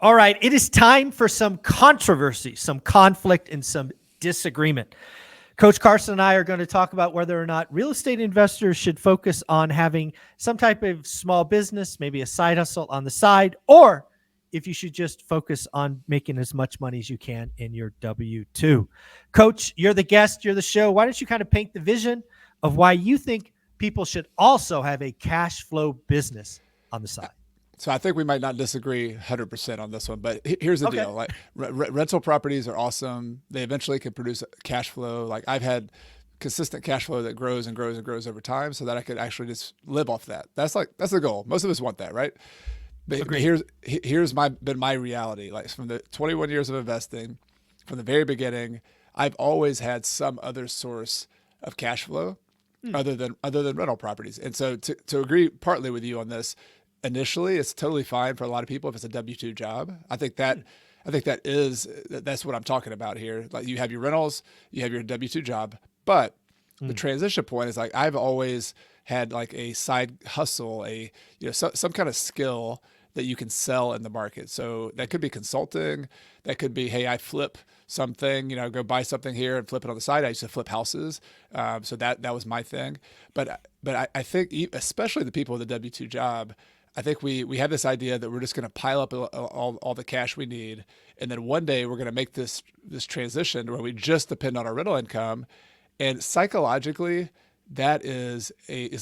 All right, it is time for some controversy, some conflict, and some disagreement. Coach Carson and I are going to talk about whether or not real estate investors should focus on having some type of small business, maybe a side hustle on the side, or if you should just focus on making as much money as you can in your W-2. Coach, you're the guest, you're the show. Why don't you kind of paint the vision of why you think people should also have a cash flow business on the side? So I think we might not disagree 100% on this one, but here's the Okay. deal. Like rental properties are awesome. They eventually can produce cash flow. Like I've had consistent cash flow that grows and grows and grows over time so that I could actually just live off that. That's the goal. Most of us want that, right? But here's been my reality. Like from the 21 years of investing, from the very beginning, I've always had some other source of cash flow other than rental properties. And so to agree partly with you on this, initially it's totally fine for a lot of people if it's a W-2 job. I think that's what I'm talking about here. Like you have your rentals, you have your W-2 job, but the transition point is like I've always had like a side hustle, some kind of skill that you can sell in the market. So that could be consulting. That could be, hey, I flip something, go buy something here and flip it on the side. I used to flip houses. So that was my thing. But I think especially the people with the W-2 job, I think we have this idea that we're just going to pile up all the cash we need. And then one day we're going to make this transition where we just depend on our rental income. And psychologically, that is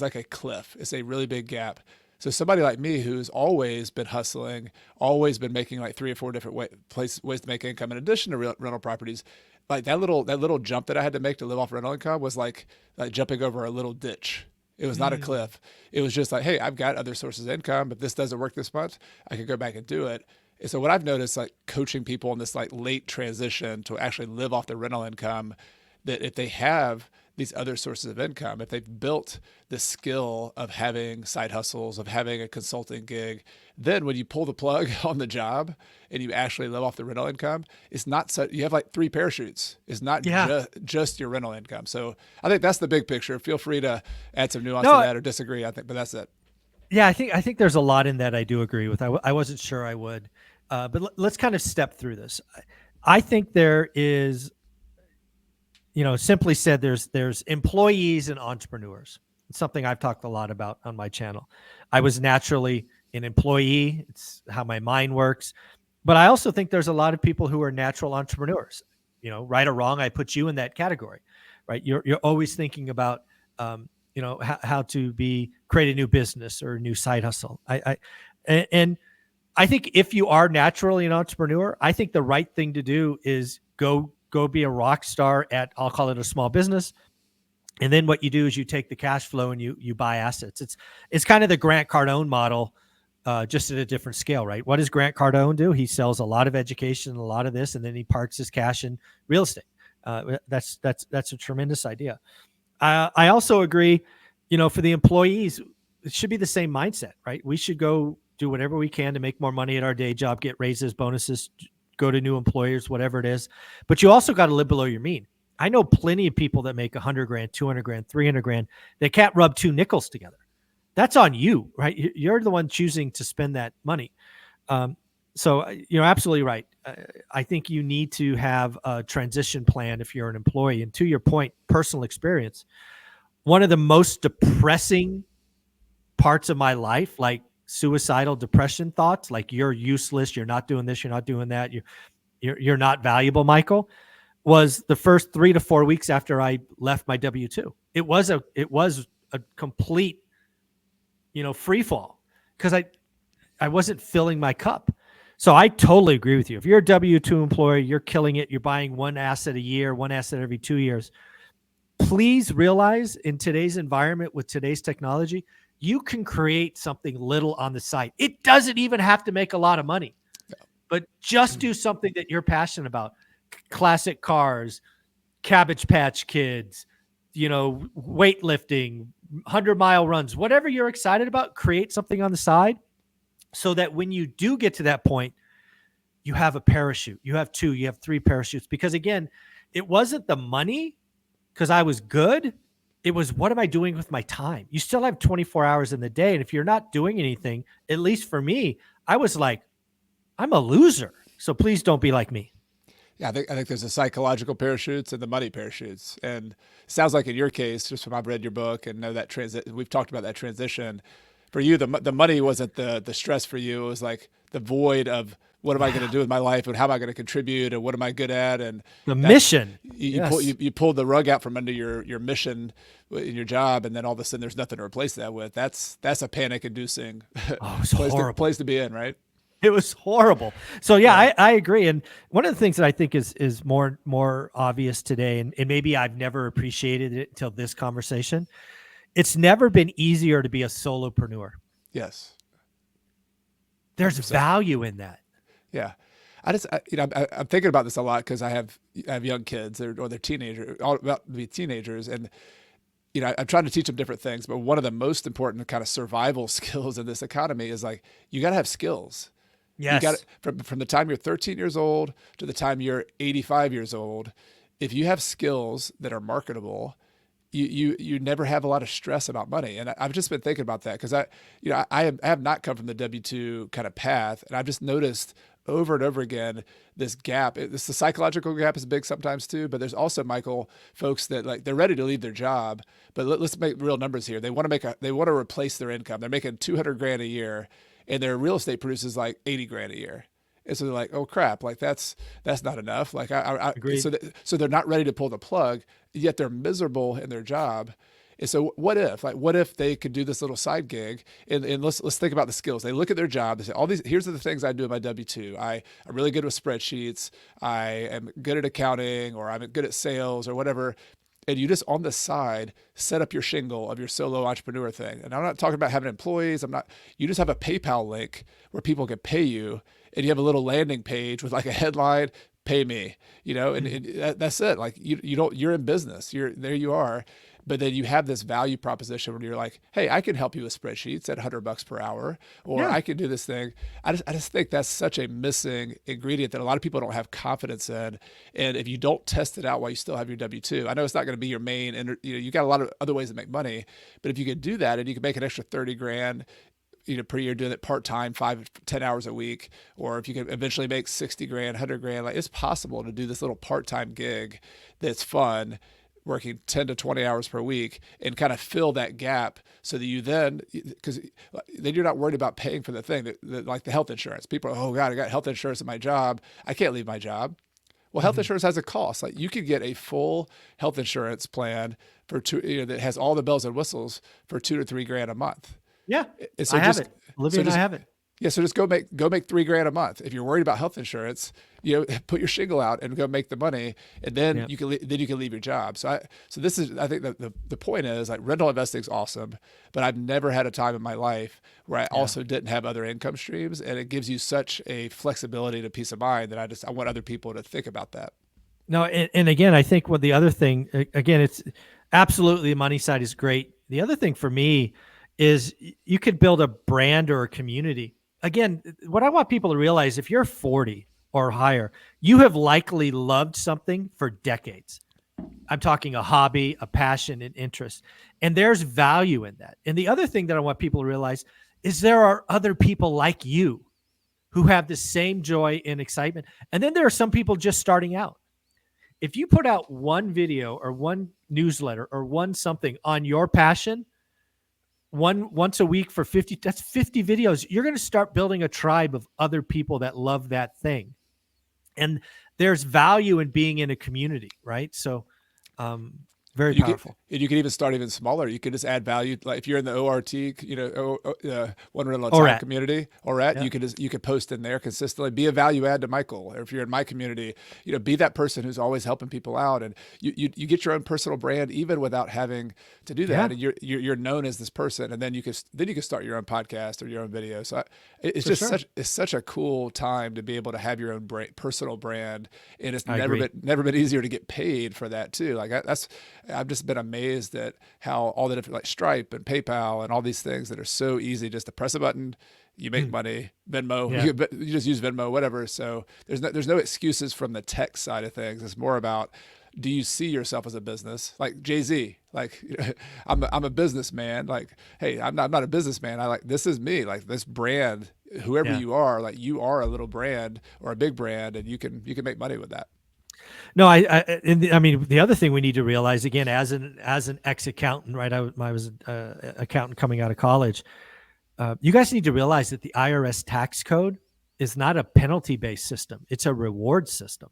like a cliff. It's a really big gap. So somebody like me who's always been hustling, always been making like 3 or 4 different ways to make income in addition to rental properties, like that little jump that I had to make to live off rental income was like jumping over a little ditch. It was not a cliff. It was just like, hey, I've got other sources of income. If this doesn't work this month, I can go back and do it. And so what I've noticed, like coaching people in this like late transition to actually live off their rental income, that if they have these other sources of income, if they've built the skill of having side hustles, of having a consulting gig, then when you pull the plug on the job and you actually live off the rental income, it's not so you have like 3 parachutes. It's not just your rental income. So I think that's the big picture. Feel free to add some nuance to that or disagree. I think, but that's it. Yeah, I think there's a lot in that I do agree with. I wasn't sure I would, but let's kind of step through this. I think there is, simply said, there's employees and entrepreneurs. It's something I've talked a lot about on my channel. I was naturally an employee. It's how my mind works. But I also think there's a lot of people who are natural entrepreneurs. Right or wrong, I put you in that category, right? You're always thinking about, how to create a new business or a new side hustle. And I think if you are naturally an entrepreneur, I think the right thing to do is go be a rock star at, I'll call it a small business. And then what you do is you take the cash flow and you buy assets. It's kind of the Grant Cardone model, just at a different scale, right? What does Grant Cardone do? He sells a lot of education, a lot of this, and then he parks his cash in real estate. That's a tremendous idea. I also agree, for the employees, it should be the same mindset, right? We should go do whatever we can to make more money at our day job, get raises, bonuses, go to new employers, whatever it is. But you also got to live below your mean. I know plenty of people that make $100 grand, $200 grand, $300 grand. They can't rub 2 nickels together. That's on you, right? You're the one choosing to spend that money. So you're absolutely right. I think you need to have a transition plan if you're an employee. And to your point, personal experience, one of the most depressing parts of my life, like suicidal depression thoughts, like you're useless, you're not doing this, you're not doing that, you're not valuable, Michael, was the first 3 to 4 weeks after I left my W-2. It was a complete, free fall because I wasn't filling my cup. So I totally agree with you. If you're a W-2 employee, you're killing it. You're buying 1 asset a year, 1 asset every 2 years. Please realize in today's environment with today's technology, you can create something little on the site. It doesn't even have to make a lot of money, but just do something that you're passionate about. Classic cars, Cabbage Patch Kids, weightlifting, 100-mile runs, whatever you're excited about, create something on the side so that when you do get to that point, you have a parachute. You have 2, you have 3 parachutes. Because again, it wasn't the money because I was good. It was, what am I doing with my time? You still have 24 hours in the day. And if you're not doing anything, at least for me, I was like, I'm a loser. So please don't be like me. Yeah, I think there's the psychological parachutes and the money parachutes. And it sounds like in your case, just from I've read your book and know that we've talked about that transition. For you, the money wasn't the stress for you. It was like the void of what am I going to Yeah. do with my life and how am I going to contribute and what am I good at? And The that mission. Yes. you pulled the rug out from under your mission in your job, and then all of a sudden there's nothing to replace that with. That's a panic inducing Oh, it was place to horrible. place to be in, right? It was horrible. So yeah, Yeah. I agree. And one of the things that I think is more obvious today, and maybe I've never appreciated it until this conversation. It's never been easier to be a solopreneur. Yes. There's 100%. value in that. Yeah. I'm thinking about this a lot because I have young kids or they're teenagers, all about to be teenagers. And, I'm trying to teach them different things, but one of the most important kind of survival skills in this economy is like, you got to have skills. You got Yes. from the time you're 13 years old to the time you're 85 years old. If you have skills that are marketable, you never have a lot of stress about money. And I've just been thinking about that because I have not come from the W-2 kind of path, and I've just noticed over and over again this gap. The psychological gap is big sometimes too, but there's also, Michael, folks that like they're ready to leave their job, but let's make real numbers here. They want to replace their income. They're making 200 grand a year, and their real estate produces like 80 grand a year. And so they're like, oh crap, like that's not enough. Like Agreed. so they're not ready to pull the plug, yet they're miserable in their job. And so what if they could do this little side gig, and let's think about the skills. They look at their job, they say, here's the things I do in my W-2. I'm really good with spreadsheets. I am good at accounting, or I'm good at sales or whatever. And you just on the side set up your shingle of your solo entrepreneur thing. And I'm not talking about having employees. You just have a PayPal link where people can pay you, and you have a little landing page with like a headline, pay me, and that's it. Like you're in business. There you are. But then you have this value proposition where you're like, hey, I can help you with spreadsheets at $100 per hour, or Yeah. I can do this thing. I just think that's such a missing ingredient that a lot of people don't have confidence in. And if you don't test it out while you still have your W-2, I know it's not going to be your main, and you got a lot of other ways to make money, but if you could do that and you can make an extra 30 grand, per year doing it part-time, 5-10 hours a week, or if you can eventually make 60 grand, 100 grand, like it's possible to do this little part-time gig that's fun, working 10 to 20 hours per week, and kind of fill that gap so that because then you're not worried about paying for the thing like the health insurance. People are, oh God, I got health insurance in my job. I can't leave my job. Well, health insurance has a cost. Like you could get a full health insurance plan for that has all the bells and whistles for 2 to 3 grand a month. Yeah. And so I have just, it. Olivia and I have it. yeah, so just go make 3 grand a month. If you're worried about health insurance, put your shingle out and go make the money, and then Yeah. you can leave your job. So I think that the point is like rental investing is awesome, but I've never had a time in my life where I also didn't have other income streams, and it gives you such a flexibility and a peace of mind that I want other people to think about that. No, and again, I think what the other thing, again, it's absolutely the money side is great. The other thing for me is you could build a brand or a community. Again, what I want people to realize, if you're 40 or higher, you have likely loved something for decades. I'm talking a hobby, a passion, an interest, and there's value in that. And the other thing that I want people to realize is there are other people like you who have the same joy and excitement. And then there are some people just starting out. If you put out one video or one newsletter or one something on your passion, once a week for 50, that's 50 videos. You're going to start building a tribe of other people that love that thing. And there's value in being in a community, right? So very powerful. And you can even start even smaller. You can just add value. Like if you're in the ORT, one rental at a time community, you could post in there consistently. Be a value add to Michael. Or if you're in my community, be that person who's always helping people out. And you get your own personal brand even without having to do that. And you're known as this person. And then you can start your own podcast or your own video. So it's such a cool time to be able to have your own personal brand. And it's never been easier to get paid for that too. Like I've just been amazed at how all the different like Stripe and PayPal and all these things that are so easy just to press a button, you make money, Venmo, you just use Venmo, whatever. So there's no excuses from the tech side of things. It's more about, do you see yourself as a business? Like Jay-Z, like I'm a businessman. Like, hey, I'm not a businessman. This is me. Like this brand whoever Yeah. you are, like you are a little brand or a big brand, and you can make money with that. No, I mean, the other thing we need to realize again, as an ex accountant, right? I was an accountant coming out of college. You guys need to realize that the IRS tax code is not a penalty based system; it's a reward system.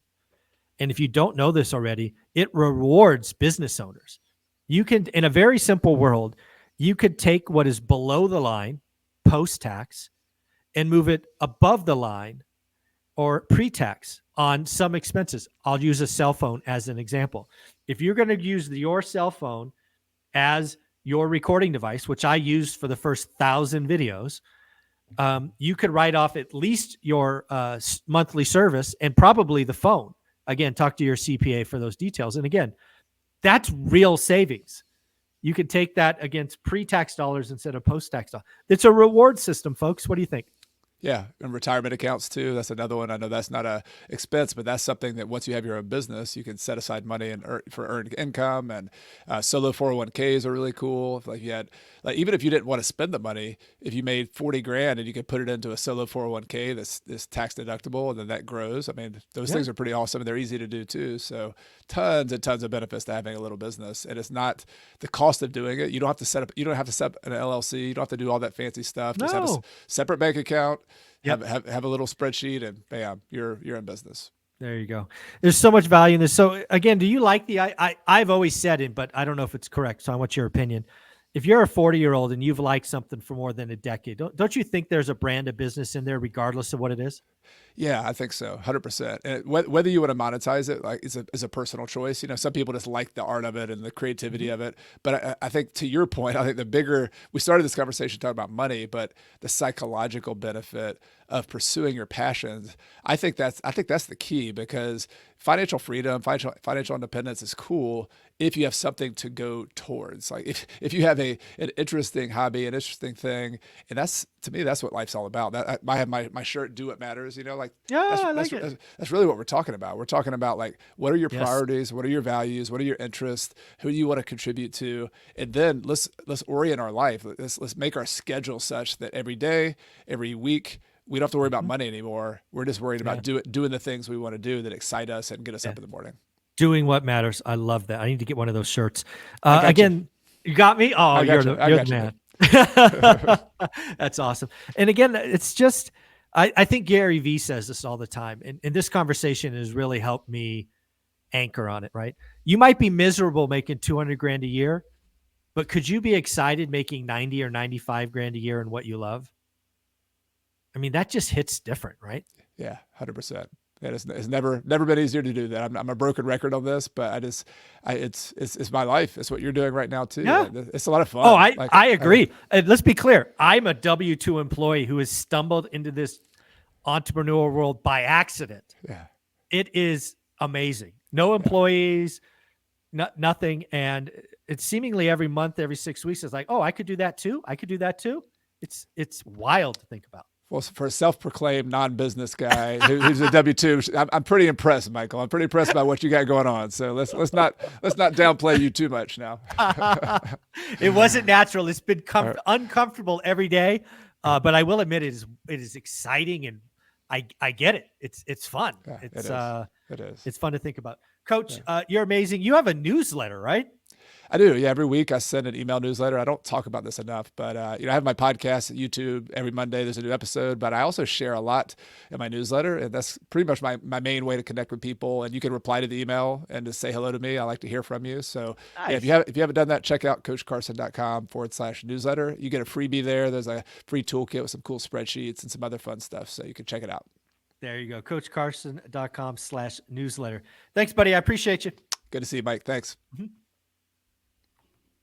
And if you don't know this already, it rewards business owners. You can, in a very simple world, you could take what is below the line, post tax, and move it above the line or pre-tax on some expenses. I'll use a cell phone as an example. If you're going to use your cell phone as your recording device, which I used for the first 1,000 videos, you could write off at least your monthly service and probably the phone. Again, talk to your CPA for those details. And again, that's real savings. You could take that against pre-tax dollars instead of post-tax dollars. It's a reward system, folks. What do you think? Yeah, and retirement accounts too. That's another one. I know that's not a expense, but that's something that once you have your own business, you can set aside money and for earned income. And solo 401ks are really cool. If, like you had, like even if you didn't want to spend the money, if you made 40 grand and you could put it into a solo 401k that's tax deductible, and then that grows. I mean, those things are pretty awesome, and they're easy to do too. So tons and tons of benefits to having a little business, and it's not the cost of doing it. You don't have to set up. You don't have to set up an LLC. You don't have to do all that fancy stuff. Just have a No. separate bank account. Yep. Have a little spreadsheet, and bam, you're in business. There you go. There's so much value in this. So again, do you like the I've always said it, but I don't know if it's correct. So I want your opinion. If you're a 40-year-old and you've liked something for more than a decade, don't you think there's a brand of business in there regardless of what it is? Yeah, I think so, 100%. And whether you want to monetize it, like, is a personal choice. You know, some people just like the art of it and the creativity of it. But I think to your point, I think the bigger we started this conversation talking about money, but the psychological benefit of pursuing your passions, I think that's the key, because financial freedom, financial independence is cool if you have something to go towards. Like if you have an interesting hobby, an interesting thing, and that's, to me, that's what life's all about. That I have my shirt, "Do What Matters," you know, like Yeah, I that's like it. that's really what we're talking about. We're talking about, like, what are your Yes. priorities, what are your values, what are your interests, who do you want to contribute to, and then let's orient our life. Let's make our schedule such that every day, every week, we don't have to worry about money anymore. We're just worried about doing the things we want to do that excite us and get us Yeah. up in the morning. Doing what matters. I love that. I need to get one of those shirts. I got you. Again, you got me. Oh, I got you're you. the I you're got the you. man. That's awesome. And again, it's just I think Gary Vee says this all the time, and this conversation has really helped me anchor on it. Right? You might be miserable making 200 grand a year, but could you be excited making 90 or 95 grand a year in what you love? I mean, that just hits different, right? Yeah, 100%. Yeah, it's never been easier to do that. I'm a broken record on this, but it's my life. It's what you're doing right now too. Yeah. It's a lot of fun. Oh, Like, I agree. And let's be clear. I'm a W-2 employee who has stumbled into this entrepreneurial world by accident. yeah, It is amazing. No employees, nothing. And it's seemingly every month, every 6 weeks, it's like, oh, I could do that too. I could do that too. It's wild to think about. well, for a self-proclaimed non-business guy who's a W-2, I'm pretty impressed, Michael. I'm pretty impressed by what you got going on. So let's not downplay you too much now. It wasn't natural. It's been right. uncomfortable every day. But I will admit it is exciting, and I get it. It's fun. Yeah, It's it is. it's fun to think about. Coach, you're amazing. You have a newsletter, right? I do. Yeah. Every week I send an email newsletter. I don't talk about this enough, but I have my podcast at YouTube. Every Monday there's a new episode, but I also share a lot in my newsletter, and that's pretty much my main way to connect with people. And you can reply to the email and just say hello to me. I like to hear from you. So yeah, Nice. if you haven't done that, check out coachcarson.com/newsletter. You get a freebie there. There's a free toolkit with some cool spreadsheets and some other fun stuff. So you can check it out. There you go. CoachCarson.com/newsletter. Thanks, buddy. I appreciate you. Good to see you, Mike. Thanks. Mhm.